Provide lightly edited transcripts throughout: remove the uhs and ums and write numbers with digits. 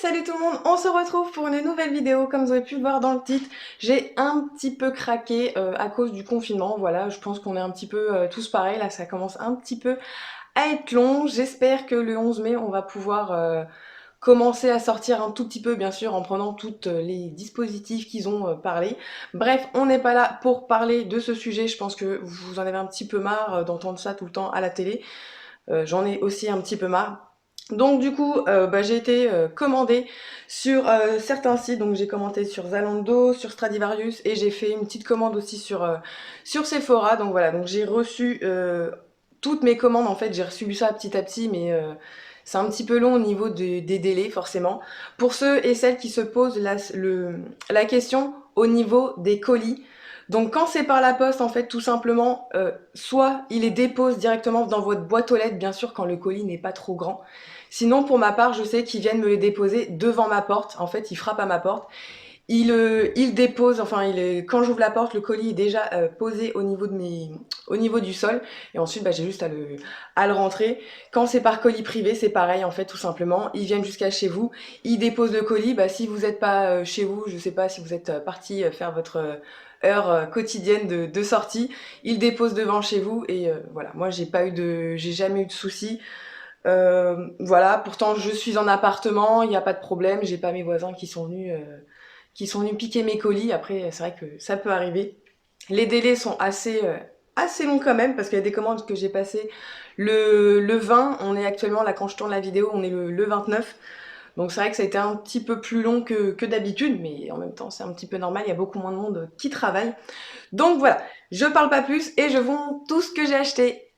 Salut tout le monde, on se retrouve pour une nouvelle vidéo. Comme vous avez pu le voir dans le titre, j'ai un petit peu craqué à cause du confinement. Voilà, je pense qu'on est un petit peu tous pareils. Là, ça commence un petit peu à être long. J'espère que le 11 mai, on va pouvoir commencer à sortir un tout petit peu, bien sûr, en prenant tous les dispositifs qu'ils ont parlé. Bref, on n'est pas là pour parler de ce sujet. Je pense que vous en avez un petit peu marre d'entendre ça tout le temps à la télé. J'en ai aussi un petit peu marre. Donc du coup, j'ai été commandée sur certains sites. Donc j'ai commandé sur Zalando, sur Stradivarius et j'ai fait une petite commande aussi sur Sephora. Donc voilà, donc j'ai reçu toutes mes commandes. En fait, j'ai reçu ça petit à petit, mais c'est un petit peu long au niveau des délais forcément. Pour ceux et celles qui se posent la question au niveau des colis. Donc quand c'est par la poste, en fait, tout simplement, soit il les dépose directement dans votre boîte aux lettres, bien sûr, quand le colis n'est pas trop grand. Sinon, pour ma part, je sais qu'ils viennent me les déposer devant ma porte. En fait, ils frappent à ma porte. Ils déposent, enfin, quand j'ouvre la porte, le colis est déjà posé au niveau du sol. Et ensuite, j'ai juste à le rentrer. Quand c'est par colis privé, c'est pareil, en fait, tout simplement. Ils viennent jusqu'à chez vous, ils déposent le colis. Si vous n'êtes pas chez vous, je sais pas si vous êtes parti faire votre heure quotidienne de sortie, ils déposent devant chez vous. Et voilà, moi, j'ai jamais eu de soucis. Voilà, pourtant je suis en appartement, il n'y a pas de problème, j'ai pas mes voisins qui sont venus piquer mes colis. Après, c'est vrai que ça peut arriver. Les délais sont assez longs quand même, parce qu'il y a des commandes que j'ai passées le 20, on est actuellement, là quand je tourne la vidéo, on est le 29. Donc c'est vrai que ça a été un petit peu plus long que d'habitude, mais en même temps c'est un petit peu normal, il y a beaucoup moins de monde qui travaille. Donc voilà, je parle pas plus et je vous montre tout ce que j'ai acheté.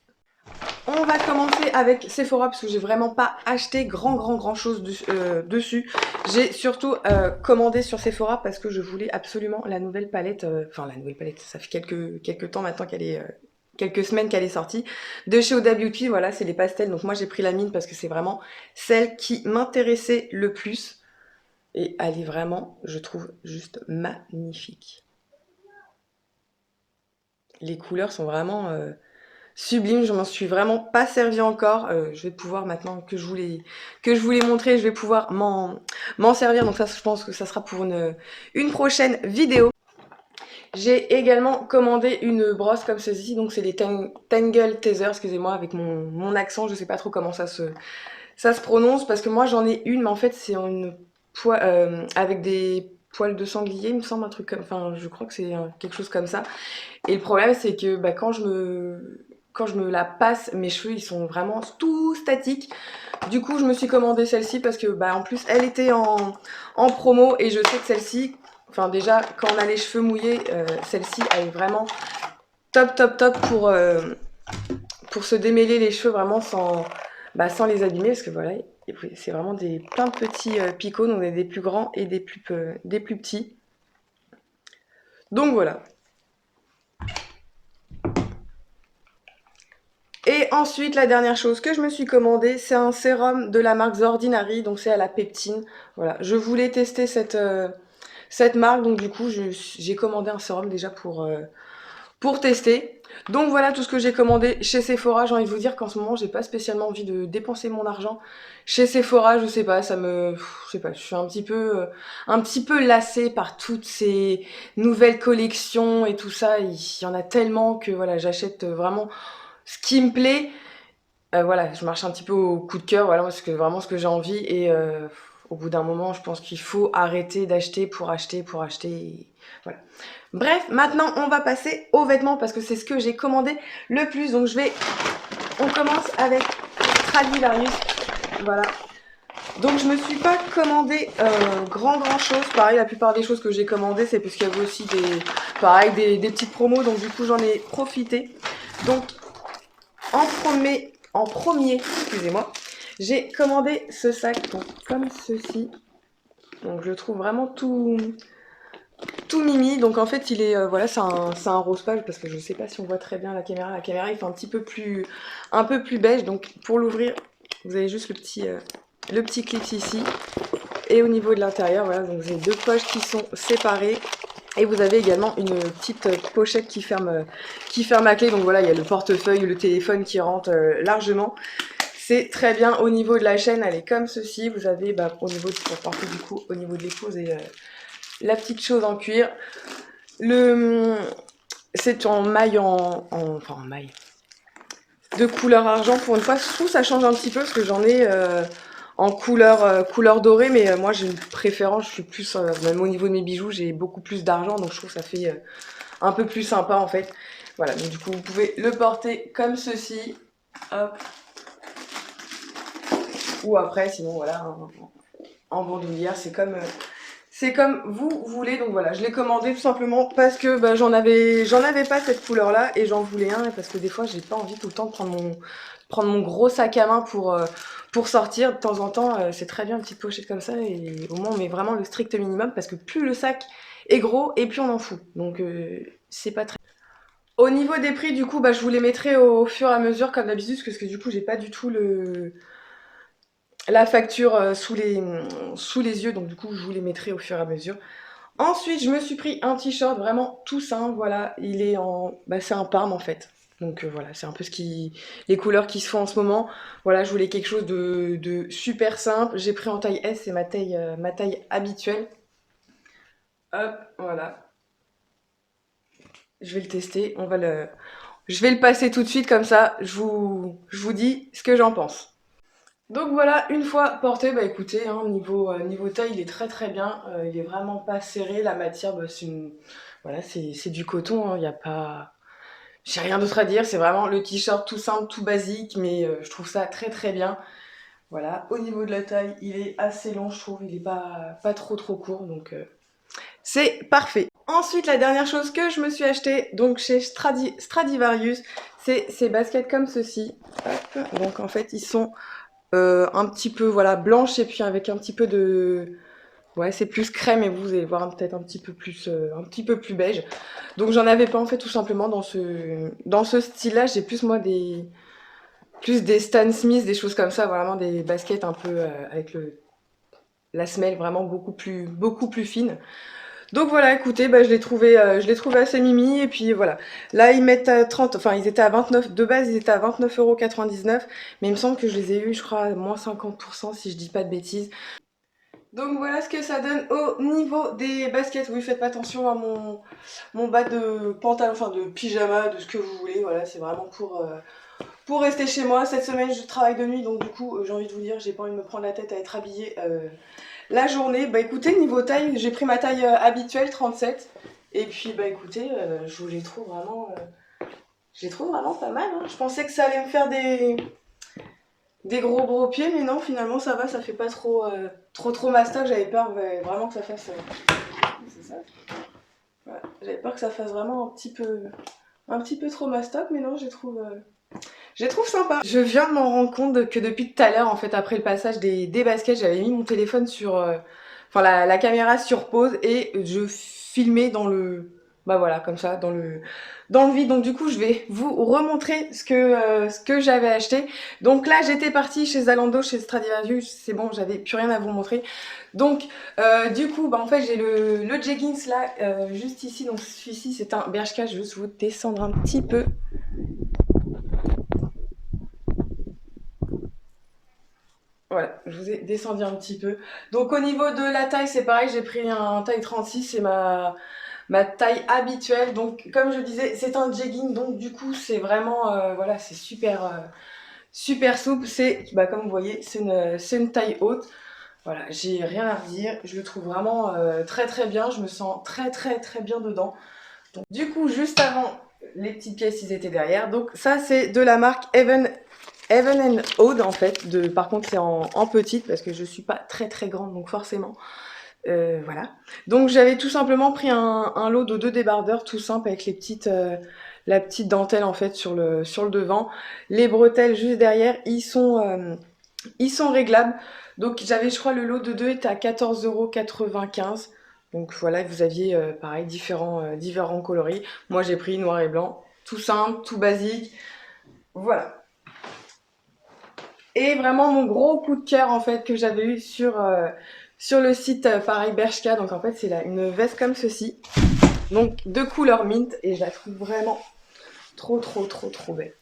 On va commencer avec Sephora parce que j'ai vraiment pas acheté grand chose dessus. J'ai surtout commandé sur Sephora parce que je voulais absolument la nouvelle palette, enfin la nouvelle palette, ça fait quelques temps maintenant qu'elle est, quelques semaines qu'elle est sortie, de chez Huda Beauty. Voilà, c'est les pastels, donc moi j'ai pris la mine parce que c'est vraiment celle qui m'intéressait le plus. Et elle est vraiment, je trouve, juste magnifique. Les couleurs sont vraiment sublime, je m'en suis vraiment pas servi encore. Je vais pouvoir maintenant que je vous l'ai montré, je vais pouvoir m'en servir. Donc ça, je pense que ça sera pour une prochaine vidéo. J'ai également commandé une brosse comme ceci. Donc c'est les Tangle Teaser, excusez-moi avec mon accent, je sais pas trop comment ça se prononce parce que moi j'en ai une, mais en fait c'est une avec des poils de sanglier, il me semble, un truc comme, enfin je crois que c'est quelque chose comme ça. Et le problème, c'est que quand je me la passe, mes cheveux, ils sont vraiment tout statiques. Du coup, je me suis commandé celle-ci parce que, en plus, elle était en promo et je sais que celle-ci, enfin, déjà, quand on a les cheveux mouillés, celle-ci, elle est vraiment top pour se démêler les cheveux vraiment sans les abîmer parce que voilà, c'est vraiment plein de petits picots, donc des plus grands et des plus petits. Donc voilà. Et ensuite, la dernière chose que je me suis commandé, c'est un sérum de la marque The Ordinary, donc c'est à la peptine. Voilà, je voulais tester cette marque, donc du coup, j'ai commandé un sérum déjà pour tester. Donc voilà tout ce que j'ai commandé chez Sephora. J'ai envie de vous dire qu'en ce moment, j'ai pas spécialement envie de dépenser mon argent chez Sephora. Je sais pas, je sais pas, je suis un petit peu lassée par toutes ces nouvelles collections et tout ça. Il y en a tellement que voilà, j'achète vraiment ce qui me plaît. Voilà, je marche un petit peu au coup de cœur, voilà, parce que vraiment ce que j'ai envie. Et au bout d'un moment, je pense qu'il faut arrêter d'acheter pour acheter pour acheter. Et voilà. Bref, maintenant on va passer aux vêtements parce que c'est ce que j'ai commandé le plus. Donc on commence avec Stradivarius. Voilà. Donc je me suis pas commandé grand chose. Pareil, la plupart des choses que j'ai commandées, c'est parce qu'il y avait aussi des petites promos. Donc du coup, j'en ai profité. Donc en premier, excusez-moi, j'ai commandé ce sac donc, comme ceci. Donc je le trouve vraiment tout mimi. Donc en fait il est voilà, c'est un rose pâle parce que je sais pas si on voit très bien la caméra. La caméra il fait un peu plus beige. Donc pour l'ouvrir, vous avez juste le petit clip ici. Et au niveau de l'intérieur, voilà, donc vous avez deux poches qui sont séparées. Et vous avez également une petite pochette qui ferme à clé. Donc voilà, il y a le portefeuille, le téléphone qui rentre largement. c'est très bien. Au niveau de la chaîne, elle est comme ceci. Vous avez au niveau de, pour porter du coup au niveau de l'épouse et la petite chose en cuir. C'est en maille enfin en maille de couleur argent pour une fois. Je trouve que ça change un petit peu parce que j'en ai en couleur dorée, mais moi j'ai une préférence. Je suis plus même au niveau de mes bijoux, j'ai beaucoup plus d'argent, donc je trouve que ça fait un peu plus sympa en fait. Voilà, donc du coup vous pouvez le porter comme ceci, hop, ou après sinon voilà en bandoulière, c'est comme vous voulez. Donc voilà, je l'ai commandé tout simplement parce que j'en avais pas cette couleur là et j'en voulais un, parce que des fois j'ai pas envie tout le temps de prendre mon gros sac à main pour sortir. De temps en temps c'est très bien une petite pochette comme ça, et au moins on met vraiment le strict minimum, parce que plus le sac est gros et plus on en fout, donc c'est pas très... Au niveau des prix, du coup, je vous les mettrai au fur et à mesure comme d'habitude, parce que du coup, j'ai pas du tout la facture sous les yeux, donc du coup, je vous les mettrai au fur et à mesure. Ensuite, je me suis pris un t-shirt vraiment tout simple, voilà, il est en... c'est un parme en fait. Donc voilà, c'est un peu les couleurs qui se font en ce moment. Voilà, je voulais quelque chose de super simple. J'ai pris en taille S, c'est ma taille habituelle. Hop, voilà. Je vais le tester, je vais le passer tout de suite, comme ça je vous dis ce que j'en pense. Donc voilà, une fois porté, écoutez, hein, niveau taille, il est très très bien. Il est vraiment pas serré. La matière, voilà, c'est du coton, hein, y a pas... J'ai rien d'autre à dire, c'est vraiment le t-shirt tout simple, tout basique, mais je trouve ça très très bien. Voilà, au niveau de la taille, il est assez long, je trouve, il est pas trop court, donc c'est parfait. Ensuite, la dernière chose que je me suis acheté, donc chez Stradivarius, c'est ces baskets comme ceci. Hop. Donc en fait, ils sont un petit peu voilà blanches, et puis avec un petit peu de... Ouais, c'est plus crème, et vous allez voir peut-être un petit peu plus beige. Donc j'en avais pas en fait, tout simplement dans ce style-là. J'ai plus moi des Stan Smith, des choses comme ça, vraiment des baskets un peu avec la semelle vraiment beaucoup plus fine. Donc voilà, écoutez, je l'ai trouvé assez mimi, et puis voilà. Là, ils mettent à 30, enfin, ils étaient à 29, de base, ils étaient à 29,99 €, mais il me semble que je les ai eu, je crois, à moins 50%, si je dis pas de bêtises. Donc voilà ce que ça donne au niveau des baskets. Oui, faites pas attention à mon bas de pantalon, enfin de pyjama, de ce que vous voulez. Voilà, c'est vraiment pour rester chez moi. Cette semaine, je travaille de nuit, donc du coup, j'ai envie de vous dire, j'ai pas envie de me prendre la tête à être habillée la journée. Écoutez, niveau taille, j'ai pris ma taille habituelle, 37. Et puis écoutez, je les trouve vraiment pas mal, hein. Je pensais que ça allait me faire des gros pieds, mais non, finalement ça va, ça fait pas trop mastoc. J'avais peur vraiment que ça fasse... c'est ça. Voilà. J'avais peur que ça fasse vraiment un petit peu trop mastoc, mais non, je les trouve sympa. Je viens de m'en rendre compte que depuis tout à l'heure, en fait, après le passage des baskets, j'avais mis mon téléphone enfin la caméra sur pause, et je filmais dans le... voilà, comme ça, dans le vide. Donc du coup, je vais vous remontrer ce que j'avais acheté. Donc là, j'étais partie chez Zalando, chez Stradivarius, c'est bon, j'avais plus rien à vous montrer. Donc du coup, en fait, j'ai le jeggings là, juste ici. Donc celui-ci, c'est un Bershka. Je vais juste vous descendre un petit peu. Voilà, je vous ai descendu un petit peu. Donc au niveau de la taille, c'est pareil, j'ai pris un taille 36, c'est ma taille habituelle. Donc comme je disais, c'est un jegging, donc du coup c'est vraiment, voilà, c'est super souple. C'est, comme vous voyez, c'est une taille haute. Voilà, j'ai rien à redire, je le trouve vraiment très très bien, je me sens très bien dedans. Donc, du coup, juste avant, les petites pièces, ils étaient derrière. Donc ça, c'est de la marque Even and Oud, en fait. Par contre, c'est en petite, parce que je suis pas très grande, donc forcément. Voilà. Donc j'avais tout simplement pris un lot de 2 débardeurs, tout simple, avec la petite dentelle en fait sur le devant. Les bretelles juste derrière, ils sont réglables. Donc j'avais, je crois, le lot de 2 était à 14,95 €. Donc voilà, vous aviez pareil différents coloris. Moi j'ai pris noir et blanc, tout simple, tout basique. Voilà. Et vraiment mon gros coup de cœur en fait que j'avais eu sur le site pareil Bershka. Donc en fait c'est une veste comme ceci. Donc de couleur mint, et je la trouve vraiment trop belle.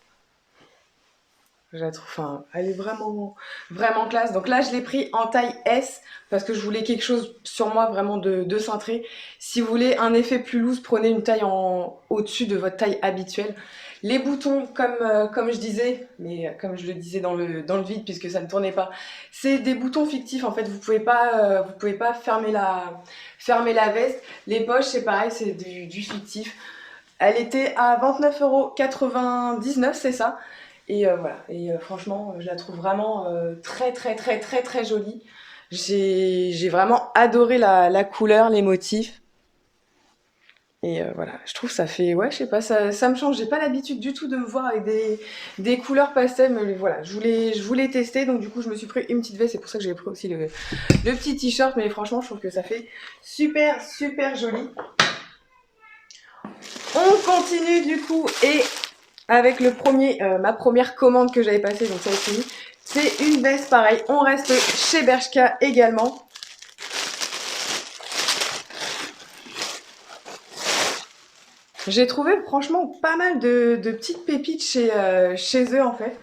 Je la trouve, enfin, elle est vraiment, vraiment classe. Donc là, je l'ai pris en taille S parce que je voulais quelque chose sur moi vraiment de cintré. Si vous voulez un effet plus loose, prenez une taille au-dessus de votre taille habituelle. Les boutons, comme je disais, mais comme je le disais dans le vide puisque ça ne tournait pas, c'est des boutons fictifs en fait. Vous pouvez pas fermer la veste. Les poches, c'est pareil, c'est du fictif. Elle était à 29,99 €, c'est ça. Et voilà. Et franchement, je la trouve vraiment très très très très très jolie. J'ai vraiment adoré la couleur, les motifs. Et voilà, je trouve ça fait, ouais, je sais pas, ça me change. J'ai pas l'habitude du tout de me voir avec des couleurs pastel, mais voilà, je voulais tester, donc du coup, je me suis pris une petite veste, c'est pour ça que j'ai pris aussi le petit t-shirt, mais franchement, je trouve que ça fait super, super joli. On continue du coup, et avec ma première commande que j'avais passée, donc ça c'est fini. C'est une veste pareil, on reste chez Bershka également. J'ai trouvé franchement pas mal de petites pépites chez eux en fait.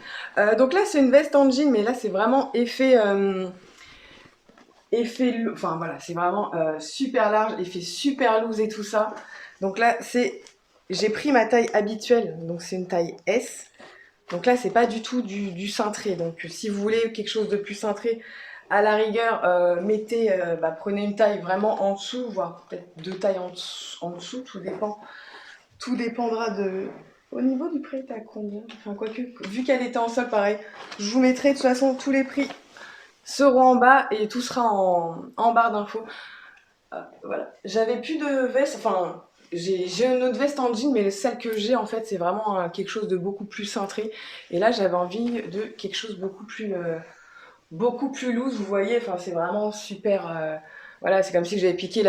Donc là c'est une veste en jean, mais là c'est vraiment enfin voilà, c'est vraiment super large, effet super loose et tout ça. Donc là j'ai pris ma taille habituelle, donc c'est une taille S. Donc là c'est pas du tout du cintré. Donc si vous voulez quelque chose de plus cintré, à la rigueur, prenez une taille vraiment en dessous, voire peut-être deux tailles en dessous, tout dépendra de... Au niveau du prix, t'as combien? Enfin, quoique, vu qu'elle était en solde, pareil, je vous mettrai de toute façon tous les prix seront en bas et tout sera en barre d'infos. Voilà. J'avais plus de veste, enfin, j'ai une autre veste en jean, mais celle que j'ai en fait, c'est vraiment quelque chose de beaucoup plus cintré. Et là, j'avais envie de quelque chose beaucoup plus loose, vous voyez, enfin, c'est vraiment super. Voilà, c'est comme si j'avais piqué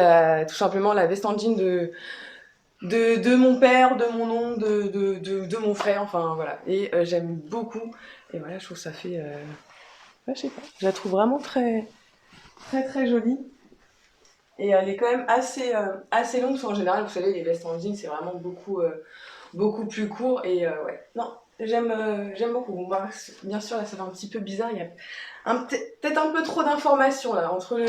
tout simplement la veste en jean de mon père, de mon oncle, de mon frère, enfin voilà. Et j'aime beaucoup. Et voilà, je trouve que ça fait. Ouais, je sais pas. Je la trouve vraiment très, très, très jolie. Et elle est quand même assez longue, parce qu'en général, vous savez, les vestes en jean, c'est vraiment beaucoup plus court. Et ouais, non, j'aime beaucoup. Bon, bah, bien sûr, là, ça fait un petit peu bizarre. Il y a peut-être un peu trop d'informations là entre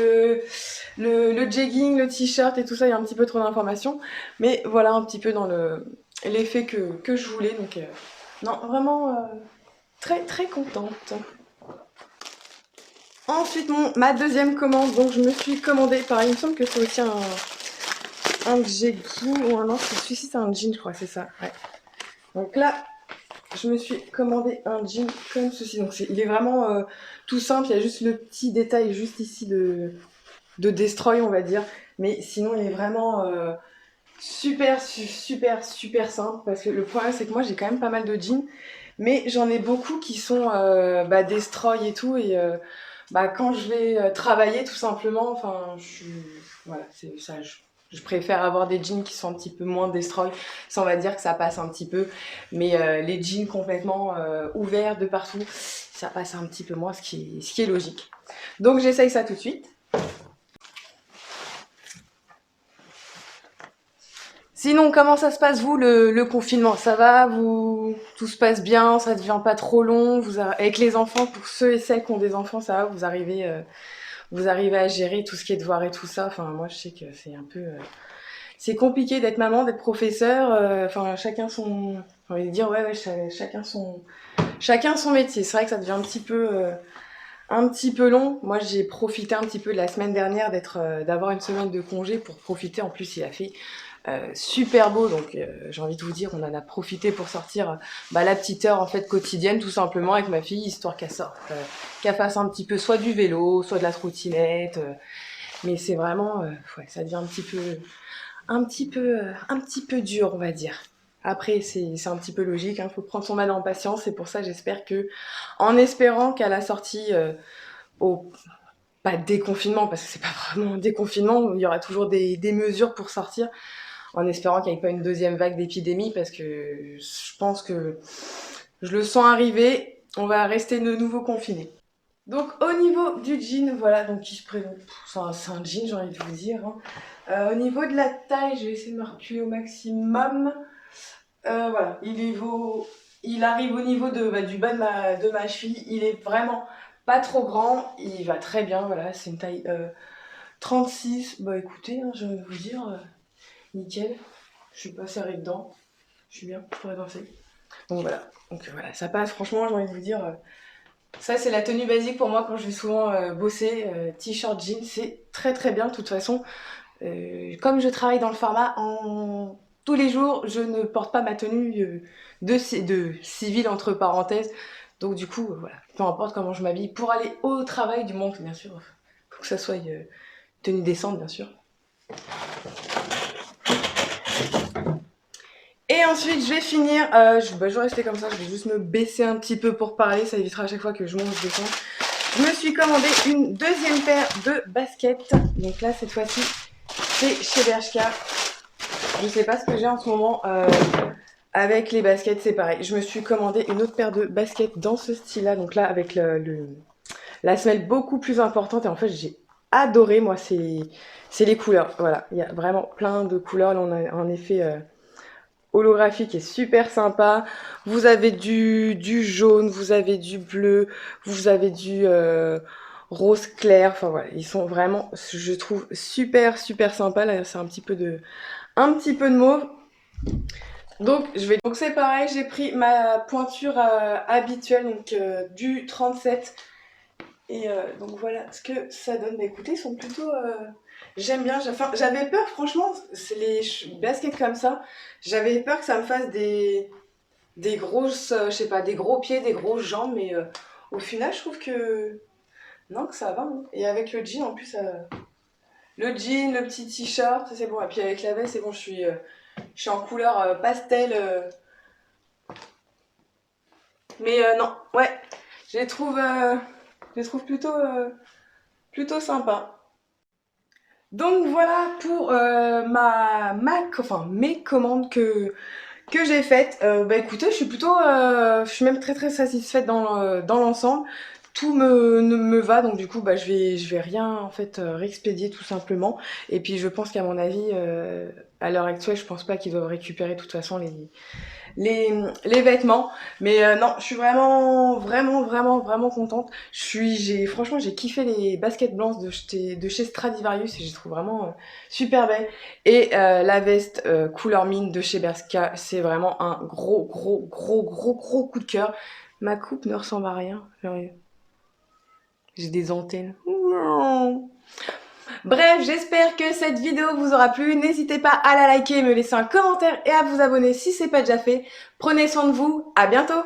le jegging, le t-shirt et tout ça, il y a un petit peu trop d'informations, mais voilà un petit peu dans l'effet que je voulais, donc non, vraiment très très contente. Ensuite, ma deuxième commande, donc je me suis commandé, pareil, il me semble que c'est aussi un jegging ou un non, celui-ci c'est un jean, je crois, c'est ça, ouais. Donc là, je me suis commandé un jean comme ceci. Donc il est vraiment tout simple. Il y a juste le petit détail juste ici de destroy, on va dire. Mais sinon, il est vraiment super simple. Parce que le problème, c'est que moi, j'ai quand même pas mal de jeans. Mais j'en ai beaucoup qui sont destroy et tout. Et quand je vais travailler, tout simplement, enfin, voilà, c'est ça. Je préfère avoir des jeans qui sont un petit peu moins destroy. Ça, on va dire que ça passe un petit peu. Mais les jeans complètement ouverts de partout, ça passe un petit peu moins, ce qui est logique. Donc, j'essaye ça tout de suite. Sinon, comment ça se passe, vous, le confinement? Ça va? Tout se passe bien? Ça devient pas trop long? Avec les enfants, pour ceux et celles qui ont des enfants, ça va? Vous arrivez à gérer tout ce qui est devoirs et tout ça? Enfin, moi, je sais que c'est un peu... c'est compliqué d'être maman, d'être professeur. Enfin, chacun son... J'ai envie de dire, ouais, chacun son métier. C'est vrai que ça devient un petit peu long. Moi, j'ai profité un petit peu de la semaine dernière d'avoir une semaine de congé pour profiter. En plus, il a fait super beau, donc j'ai envie de vous dire, on en a profité pour sortir la petite heure en fait quotidienne, tout simplement avec ma fille, histoire qu'elle sorte, qu'elle fasse un petit peu soit du vélo, soit de la trottinette. Mais c'est vraiment, ouais, ça devient un petit peu dur, on va dire. Après, c'est un petit peu logique, hein, faut prendre son mal en patience. C'est pour ça, j'espère que, en espérant qu'à la sortie au pas de déconfinement, parce que c'est pas vraiment un déconfinement, il y aura toujours des mesures pour sortir, en espérant qu'il n'y ait pas une deuxième vague d'épidémie, parce que je pense que je le sens arriver, on va rester de nouveau confinés. Donc au niveau du jean, voilà, donc qui se présente, c'est un jean, j'ai envie de vous dire, hein. Au niveau de la taille, je vais essayer de me reculer au maximum. Voilà, il vaut Il arrive au niveau du bas de ma cheville. Il est vraiment pas trop grand. Il va très bien, voilà, c'est une taille 36. Bah écoutez, hein, je vais vous dire, nickel. Je suis pas serrée dedans. Je suis bien, je pourrais danser. Donc voilà, ça passe. Franchement, j'ai envie de vous dire, ça c'est la tenue basique pour moi quand je vais souvent bosser. T-shirt, jean, c'est très très bien. De toute façon, comme je travaille dans le pharma tous les jours, je ne porte pas ma tenue de civil entre parenthèses. Donc du coup, voilà, peu importe comment je m'habille pour aller au travail, du monde, bien sûr. Faut que ça soit tenue décente, bien sûr. Et ensuite, je vais finir. Je vais rester comme ça. Je vais juste me baisser un petit peu pour parler. Ça évitera à chaque fois que je monte, je descends. Je me suis commandé une deuxième paire de baskets. Donc là, cette fois-ci, c'est chez Bershka. Je sais pas ce que j'ai en ce moment. Avec les baskets, c'est pareil. Je me suis commandé une autre paire de baskets dans ce style-là. Donc là, avec la semelle beaucoup plus importante. Et en fait, j'ai adoré. Moi, c'est les couleurs. Voilà, il y a vraiment plein de couleurs. Là, on a un effet holographique qui est super sympa. Vous avez du jaune, vous avez du bleu, vous avez du rose clair. Enfin voilà, ils sont vraiment, je trouve, super super sympa. Là, c'est un petit peu de mauve. Donc c'est pareil, j'ai pris ma pointure habituelle, donc du 37. Et donc voilà ce que ça donne. Bah écoutez, ils sont plutôt... j'aime bien. J'avais peur, franchement, c'est les baskets comme ça. J'avais peur que ça me fasse des grosses, je sais pas, des gros pieds, des grosses jambes. Mais au final, je trouve que... Non, que ça va. Hein. Et avec le jean, en plus, le jean, le petit t-shirt, c'est bon. Et puis avec la veste, c'est bon, je suis en couleur pastel. Mais non, ouais, je les trouve, plutôt sympa. Donc voilà pour mes commandes que j'ai faites. Bah écoutez, je suis même très très satisfaite dans l'ensemble. Tout me va, donc du coup bah, je vais rien en fait réexpédier tout simplement. Et puis je pense qu'à mon avis, à l'heure actuelle, je pense pas qu'ils doivent récupérer de toute façon les vêtements. Mais non, je suis vraiment contente. Franchement, j'ai kiffé les baskets blanches de chez Stradivarius et je les trouve vraiment super belles. Et la veste couleur mine de chez Bershka, c'est vraiment un gros coup de cœur. Ma coupe ne ressemble à rien. J'ai des antennes. Bref, j'espère que cette vidéo vous aura plu. N'hésitez pas à la liker, me laisser un commentaire et à vous abonner si c'est pas déjà fait. Prenez soin de vous, à bientôt!